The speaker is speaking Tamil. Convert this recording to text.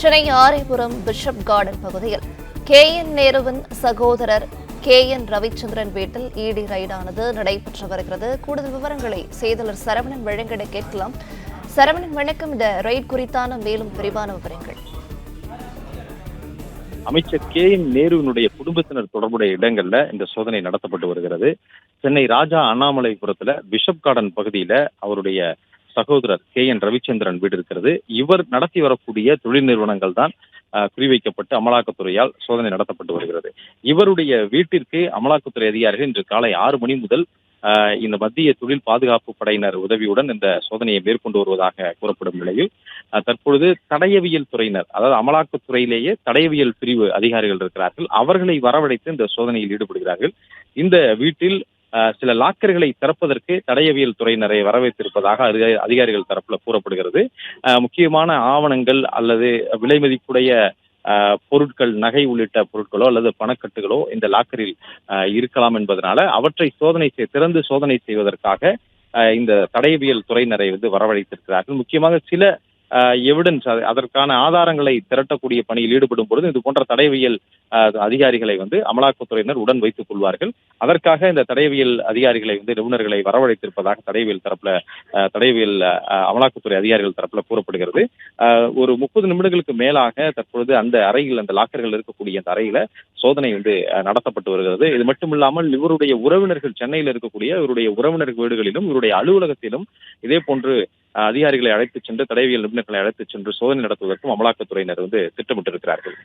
சென்னை ஆரைபுரம் பிஷப் கார்டன் பகுதியில் KN நேருவின் சகோதரர் KN ரவிச்சந்திரன் வீட்டில் இடி ரைடானது நடைபெற்று வருகிறது. கூடுதல் விவரங்களை செய்தியாளர் சரவணன் வழங்கிட கேட்கலாம். சரவணன், வணக்கம். இந்த ரைட் குறித்தான மேலும் விரிவான விவரங்கள். அமைச்சர் KN நேருவினுடைய குடும்பத்தினர் தொடர்புடைய இடங்கள்ல இந்த சோதனை நடத்தப்பட்டு வருகிறது. சென்னை ராஜா அண்ணாமலைபுரத்துல பிஷப் கார்டன் பகுதியில அவருடைய சகோதரர் KN ரவிச்சந்திரன் வீடு இருக்கிறது. இவர் நடத்தி வரக்கூடிய தொழில் நிறுவனங்கள் தான் குறிவைக்கப்பட்டு அமலாக்கத்துறையால் சோதனை நடத்தப்பட்டு வருகிறது. இவருடைய வீட்டிற்கு அமலாக்கத்துறை அதிகாரிகள் இன்று காலை 6 மணி முதல் இந்த மத்திய தொழில் பாதுகாப்பு படையினர் உதவியுடன் இந்த சோதனையை மேற்கொண்டு வருவதாக கூறப்படும் நிலையில் தற்பொழுது தடயவியல் துறையினர், அதாவது அமலாக்கத்துறையிலேயே தடயவியல் பிரிவு அதிகாரிகள் இருக்கிறார்கள். அவர்களை வரவழைத்து இந்த சோதனையில் ஈடுபடுகிறார்கள். இந்த வீட்டில் சில லாக்கர்களை திறப்பதற்கு தடயவியல் துறையினரை வரவேற்றிருப்பதாக அதிகாரிகள் தரப்புல கூறப்படுகிறது. முக்கியமான ஆவணங்கள் அல்லது விலை மதிப்புடைய பொருட்கள், நகை உள்ளிட்ட பொருட்களோ அல்லது பணக்கட்டுகளோ இந்த லாக்கரில் இருக்கலாம் என்பதனால அவற்றை திறந்து சோதனை செய்வதற்காக இந்த தடயவியல் துறையினரை வரவழைத்திருக்கிறார்கள். முக்கியமாக சில எவிடன்ஸ், அதற்கான ஆதாரங்களை திரட்டக்கூடிய பணியில் ஈடுபடும் பொழுது இது போன்ற தடயவியல் அதிகாரிகளை அமலாக்கத்துறையினர் உடன் வைத்துக் கொள்வார்கள். அதற்காக இந்த தடயவியல் அதிகாரிகளை நிபுணர்களை வரவழைத்திருப்பதாக தடயவியல் அமலாக்கத்துறை அதிகாரிகள் தரப்புல கூறப்படுகிறது. ஒரு 30 நிமிடங்களுக்கு மேலாக தற்பொழுது அந்த அறையில், அந்த லாக்கர்கள் இருக்கக்கூடிய அந்த அறையில சோதனை நடத்தப்பட்டு வருகிறது. இது மட்டுமில்லாமல் இவருடைய உறவினர்கள், சென்னையில் இருக்கக்கூடிய இவருடைய உறவினர் வீடுகளிலும் இவருடைய அலுவலகத்திலும் இதே போன்று அதிகாரிகளை அழைத்துச் சென்று, தடயவியல் நிபுணர்களை அழைத்துச் சென்று சோதனை நடத்துவதற்கும் அமலாக்கத்துறையினர் திட்டமிட்டிருக்கிறார்கள்.